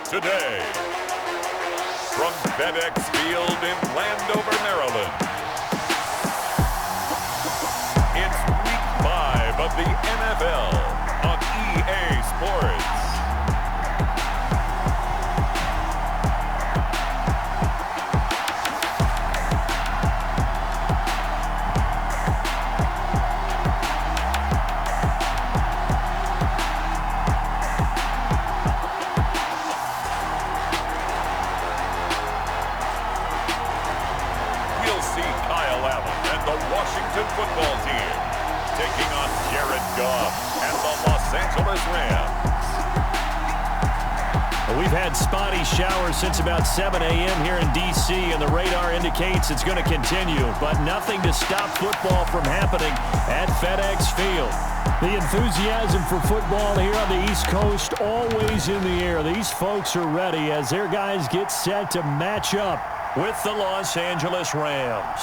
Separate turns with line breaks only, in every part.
today. From FedEx Field in Landover, Maryland, it's Week 5 of the NFL on EA Sports. Football team taking on Jared Goff and the Los Angeles Rams.
Well, we've had spotty showers since about 7 a.m. here in D.C., and the radar indicates it's going to continue, but nothing to stop football from happening at FedEx Field. The enthusiasm for football here on the East Coast always in the air. These folks are ready as their guys get set to match up with the Los Angeles Rams.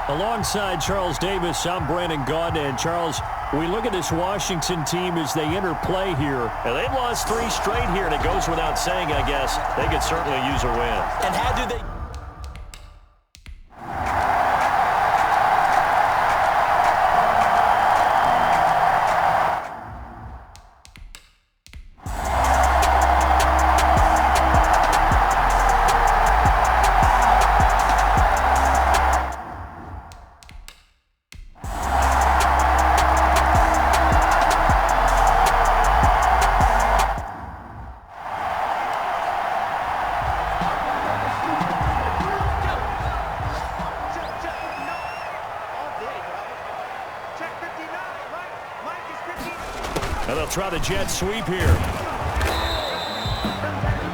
Alongside Charles Davis, I'm Brandon Gaudin. And Charles, we look at this Washington team as they enter play here. And they've lost 3 straight here, and it goes without saying, I guess, they could certainly use a win.
And how do they...
And they'll try the jet sweep here.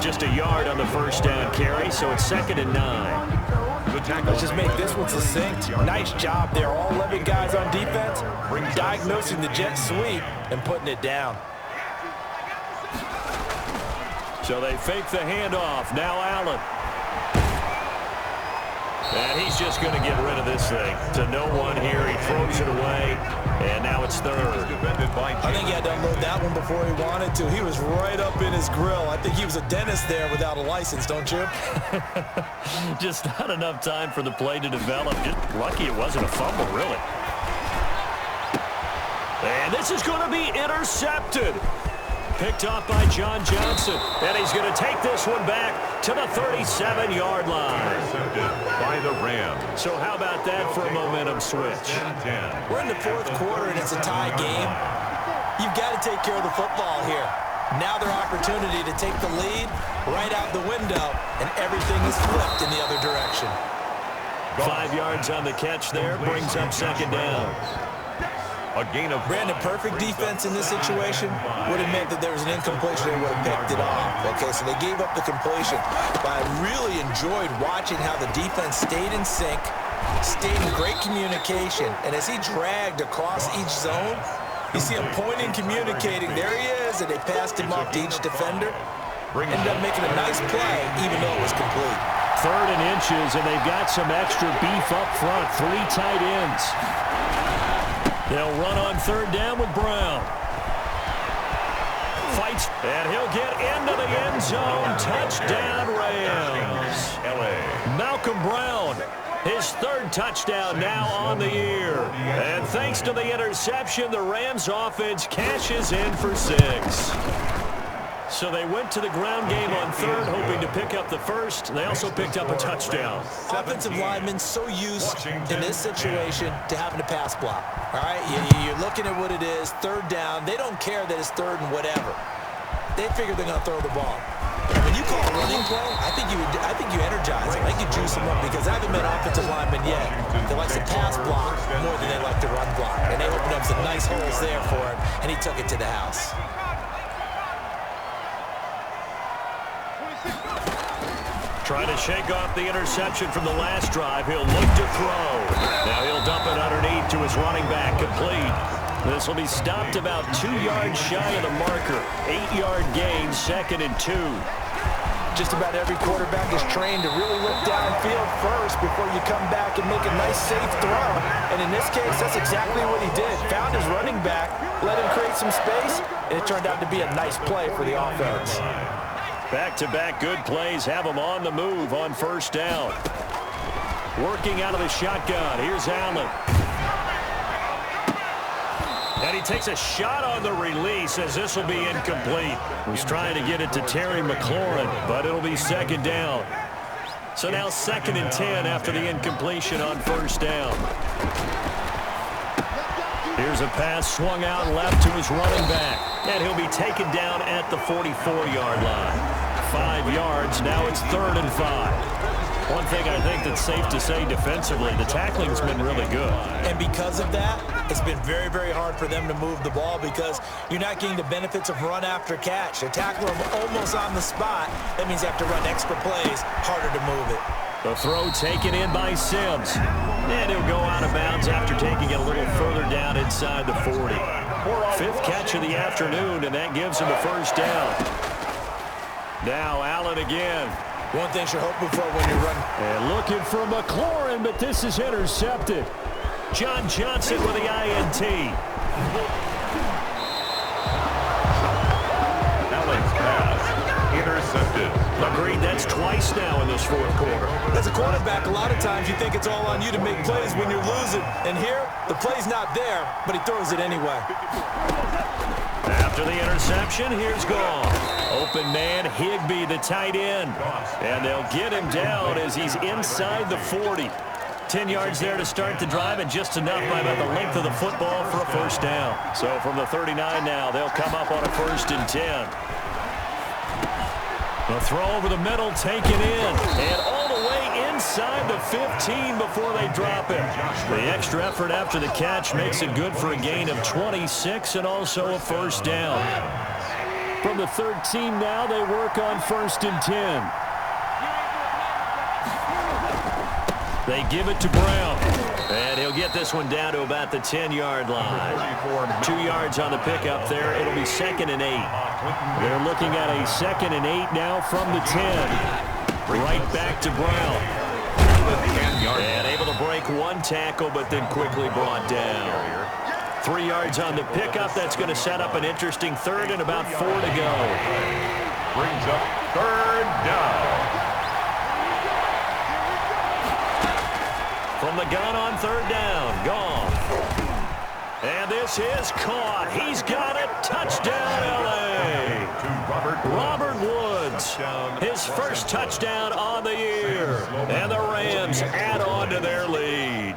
Just a yard on the first down carry, so it's 2nd and 9.
Let's just make this one succinct. Nice job there. All 11 guys on defense diagnosing the jet sweep and putting it down.
So they fake the handoff. Now Allen. And he's just going to get rid of this thing. To no one here. He throws it away. And now it's 3rd.
I think he had to unload that one before he wanted to. He was right up in his grill. I think he was a dentist there without a license, don't you?
Just not enough time for the play to develop. Just lucky it wasn't a fumble, really. And this is going to be intercepted. Picked off by John Johnson. And he's going to take this one back to the 37-yard line.
By the Rams.
So how about that for a momentum switch?
We're in the 4th quarter, and it's a tie game. You've got to take care of the football here. Now their opportunity to take the lead right out the window, and everything is flipped in the other direction.
5 yards on the catch there. Brings up 2nd down.
A gain of...
Brandon, perfect defense in this situation would have meant that there was an incompletion. They would have picked it off. Okay, so they gave up the completion. But I really enjoyed watching how the defense stayed in sync, stayed in great communication. And as he dragged across each zone, you see him pointing, communicating. There he is, and they passed him off to each defender. Ended up making a nice play, even though it was complete.
3rd and inches, and they've got some extra beef up front. 3 tight ends. They'll run on 3rd down with Brown. Fights, and he'll get into the end zone. Touchdown, Rams. Malcolm Brown, his 3rd touchdown now on the year. And thanks to the interception, the Rams offense cashes in for 6. So they went to the ground game on 3rd, hoping to pick up the 1st. They also picked up a touchdown.
Offensive linemen so used in this situation to having to pass block. All right, you're looking at what it is, 3rd down. They don't care that it's 3rd and whatever. They figure they're going to throw the ball. And when you call a running play, I think you energize them. I think you juice them up because I haven't met offensive linemen yet that likes to pass block more than they like to run block. And they opened up some nice holes there for him, and he took it to the house.
Trying to shake off the interception from the last drive. He'll look to throw. Now he'll dump it underneath to his running back, complete. This will be stopped about 2 yards shy of the marker. 8-yard gain, 2nd and 2.
Just about every quarterback is trained to really look downfield first before you come back and make a nice, safe throw. And in this case, that's exactly what he did. Found his running back, let him create some space, and it turned out to be a nice play for the offense.
Back-to-back good plays have him on the move on first down. Working out of the shotgun. Here's Allen. And he takes a shot on the release as this will be incomplete. He's trying to get it to Terry McLaurin, but it'll be second down. So now 2nd and 10 after the incompletion on first down. Here's a pass swung out left to his running back. And he'll be taken down at the 44-yard line. 5 yards. Now it's 3rd and 5. One thing I think that's safe to say defensively, the tackling's been really good. And because of that, it's been very, very hard for them to move the ball because you're not getting the benefits of run after catch. They tackle them almost on the spot. That means you have to run extra plays, harder to move it. The throw taken in by Sims. And he'll go out of bounds after taking it a little further down inside the 40. 5th catch of the afternoon, and that gives him a first down. Now Allen again.
One thing you're hoping for when you're running.
And looking for McLaurin, but this is intercepted. John Johnson with the INT.
Allen's pass intercepted.
Agreed, that's twice now in this 4th quarter.
As a quarterback, a lot of times you think it's all on you to make plays when you're losing. And here, the play's not there, but he throws it anyway.
After the interception, here's Gall. Open man, Higbee, the tight end. And they'll get him down as he's inside the 40. 10 yards there to start the drive, and just enough by about the length of the football for a first down. So from the 39 now, they'll come up on a 1st and 10. The throw over the middle, taken in. And all the way inside the 15 before they drop it. The extra effort after the catch makes it good for a gain of 26 and also a first down. From the 13 now, they work on 1st and 10. They give it to Brown. And he'll get this one down to about the 10-yard line. 2 yards on the pickup there. It'll be 2nd and 8. They're looking at a 2nd and 8 now from the 10. Right back to Brown. And able to break one tackle, but then quickly brought down. 3 yards on the pickup. That's going to set up an interesting 3rd and about 4 to go.
Brings up 3rd down.
From the gun on 3rd down, Gall. And this is caught. He's got it. Touchdown, L.A. Robert Woods, his first touchdown on the year. And the Rams add on to their lead.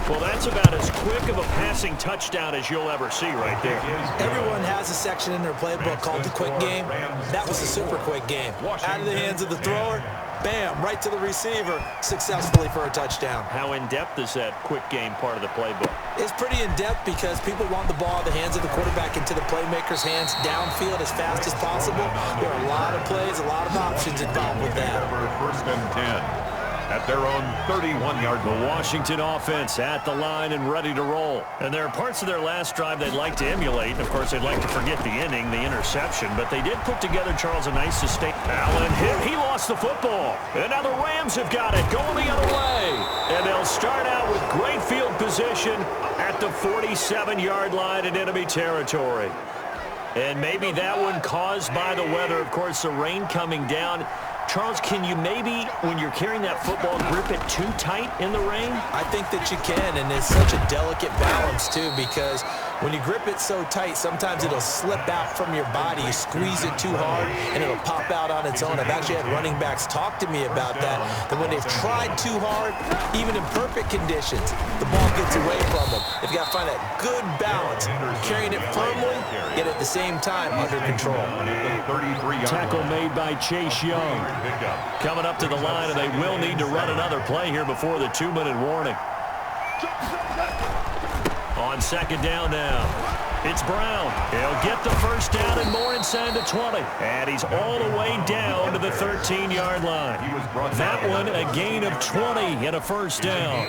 Well, that's about as quick of a passing touchdown as you'll ever see right there.
Everyone has a section in their playbook called the quick game. That was a super quick game. Out of the hands of the thrower, bam, right to the receiver, successfully for a touchdown.
How in-depth is that quick game part of the playbook?
It's pretty in-depth because people want the ball in the hands of the quarterback into the playmaker's hands downfield as fast as possible. There are a lot of plays, a lot of options involved with that.
1st and 10. At their own 31-yard line.
The Washington offense at the line and ready to roll. And there are parts of their last drive they'd like to emulate. Of course, they'd like to forget the inning, the interception. But they did put together, Charles, a nice sustain. Allen hit. He lost the football. And now the Rams have got it going the other way. And they'll start out with great field position at the 47-yard line in enemy territory. And maybe that one caused by the weather. Of course, the rain coming down. Charles, can you maybe, when you're carrying that football, grip it too tight in the rain?
I think that you can, and it's such a delicate balance, too, because when you grip it so tight, sometimes it'll slip out from your body. You squeeze it too hard, and it'll pop out on its own. I've actually had running backs talk to me about that when they've tried too hard, even in perfect conditions, the ball gets away from them. They've got to find that good balance, carrying it firmly, yet at the same time under control.
Tackle made by Chase Young. Coming up to the line, and they will need to run another play here before the 2-minute warning. On 2nd down now, it's Brown. He'll get the first down and more inside the 20. And he's all the way down to the 13-yard line. That one, a gain of 20 and a first down.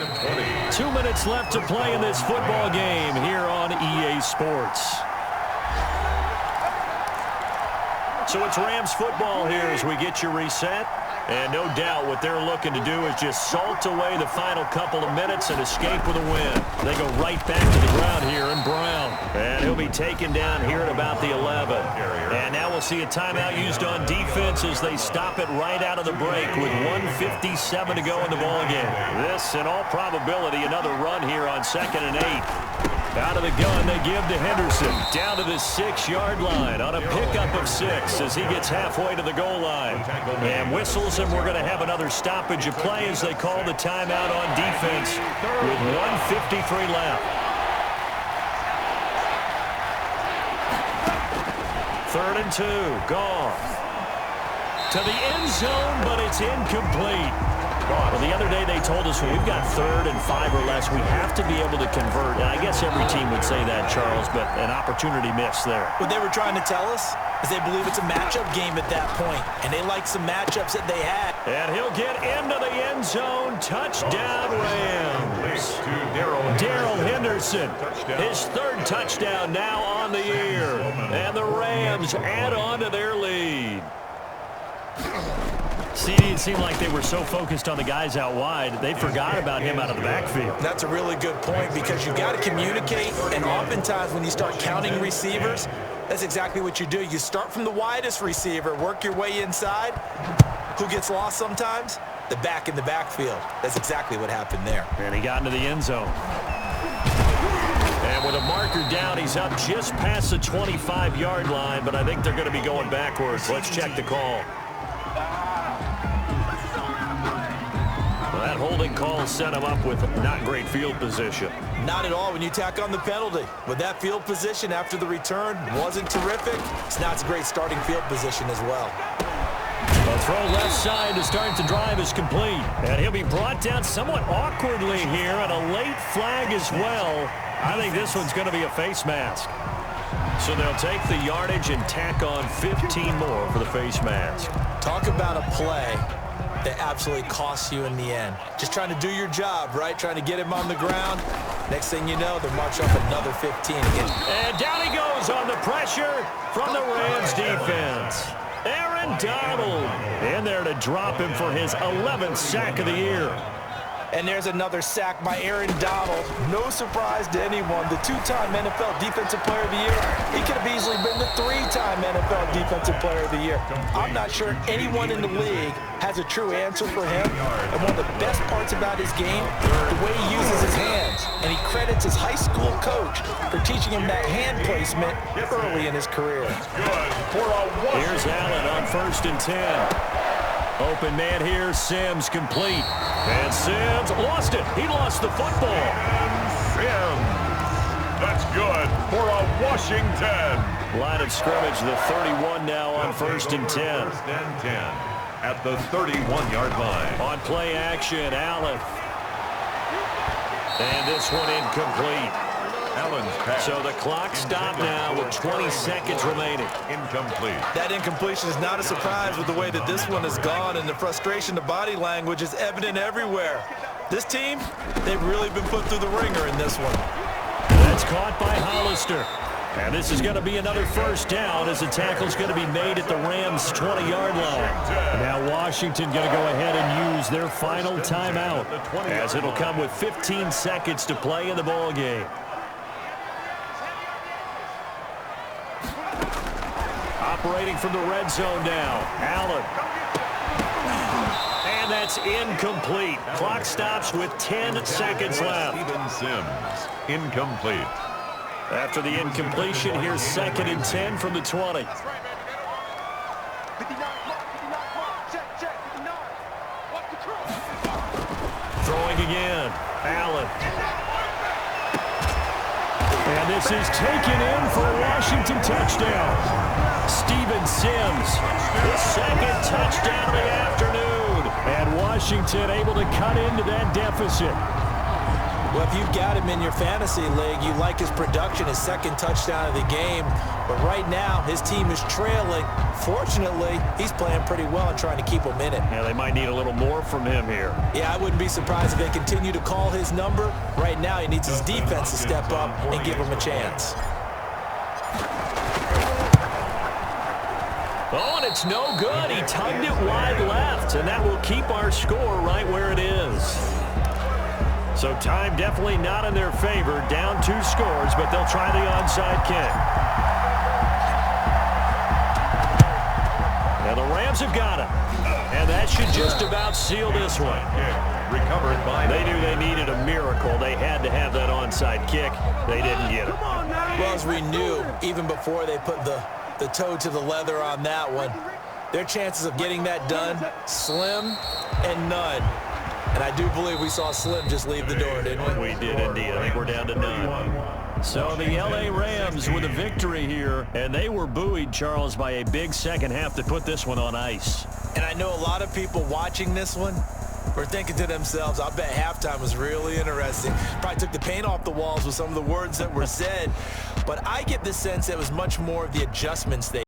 2 minutes left to play in this football game here on EA Sports. So it's Rams football here as we get you reset. And no doubt what they're looking to do is just salt away the final couple of minutes and escape with a win. They go right back to the ground here in Brown. And he'll be taken down here at about the 11. And now we'll see a timeout used on defense as they stop it right out of the break with 1:57 to go in the ballgame. This, in all probability, another run here on 2nd and 8. Out of the gun, they give to Henderson. Down to the 6-yard line on a pickup of 6 as he gets halfway to the goal line. And whistles, and we're going to have another stoppage of play as they call the timeout on defense with 1:53 left. 3rd and 2, gone. To the end zone, but it's incomplete. Well, the other day they told us when we've got 3rd and 5 or less, we have to be able to convert. And I guess every team would say that, Charles, but an opportunity missed there.
What they were trying to tell us is they believe it's a matchup game at that point, and they like some matchups that they had.
And he'll get into the end zone. Touchdown, Rams. Darrell Henderson, his 3rd touchdown now on the year. And the Rams add on to their lead. See, it seemed like they were so focused on the guys out wide, they forgot about him out of the backfield.
That's a really good point because you got to communicate, and oftentimes when you start counting receivers, that's exactly what you do. You start from the widest receiver, work your way inside. Who gets lost sometimes? The back in the backfield. That's exactly what happened there.
And he got into the end zone. And with a marker down, he's up just past the 25-yard line, but I think they're going to be going backwards. Let's check the call. That holding call set him up with not great field position.
Not at all when you tack on the penalty. With that field position after the return wasn't terrific, it's not a great starting field position as well.
The throw left side to start the drive is complete. And he'll be brought down somewhat awkwardly here, and a late flag as well. I think this one's going to be a face mask. So they'll take the yardage and tack on 15 more for the face mask.
Talk about a play that absolutely costs you in the end. Just trying to do your job, right? Trying to get him on the ground. Next thing you know, they're marching up another 15 again.
And down he goes on the pressure from the Rams defense. Aaron Donald in there to drop him for his 11th sack of the year.
And there's another sack by Aaron Donald. No surprise to anyone. The 2-time NFL Defensive Player of the Year. He could have easily been the 3-time NFL Defensive Player of the Year. I'm not sure anyone in the league has a true answer for him. And one of the best parts about his game, the way he uses his hands. And he credits his high school coach for teaching him that hand placement early in his career.
Here's Allen on 1st and 10. Open man here, Sims complete. And Sims lost it. He lost the football.
And Sims. That's good for a Washington.
Line of scrimmage, the 31 now on 1st and 10.
1st and 10 at the 31-yard line.
On play action, Allen. And this one incomplete.
Allen's pass.
So the clock stopped now with 20 seconds remaining.
Incomplete.
That incompletion is not a surprise with the way that this one has gone, and the frustration, the body language is evident everywhere. This team, they've really been put through the ringer in this one.
That's caught by Hollister. And this is going to be another 1st down as the tackle's going to be made at the Rams' 20-yard line. Now Washington going to go ahead and use their final timeout as it'll come with 15 seconds to play in the ball game. Operating from the red zone now, Allen. And that's incomplete. Clock stops with 10 seconds left.
Steven Sims, incomplete.
After the incompletion, here's 2nd and 10 from the 20. Throwing again, Allen. And this is taken in for a Washington touchdown. Steven Sims, his 2nd touchdown of the afternoon. And Washington able to cut into that deficit.
Well, if you've got him in your fantasy league, you like his production, his 2nd touchdown of the game. But right now, his team is trailing. Fortunately, he's playing pretty well and trying to keep them in it.
Yeah, they might need a little more from him here.
Yeah, I wouldn't be surprised if they continue to call his number. Right now, he needs his defense to step up and give him a chance.
Oh, and it's no good. He tugged it wide left, and that will keep our score right where it is. So time definitely not in their favor. Down 2 scores, but they'll try the onside kick. Now the Rams have got it. And that should just about seal this one.
Recovered by...
They knew they needed a miracle. They had to have that onside kick. They didn't get it.
Well, as we knew, even before they put the toe to the leather on that one, their chances of getting that done, slim and none. And I do believe we saw Slim just leave the door, didn't we?
We did indeed. I think we're down to none. So the L.A. Rams with a victory here, and they were buoyed, Charles, by a big second half to put this one on ice.
And I know a lot of people watching this one were thinking to themselves, I bet halftime was really interesting. Probably took the paint off the walls with some of the words that were said. But I get the sense it was much more of the adjustments they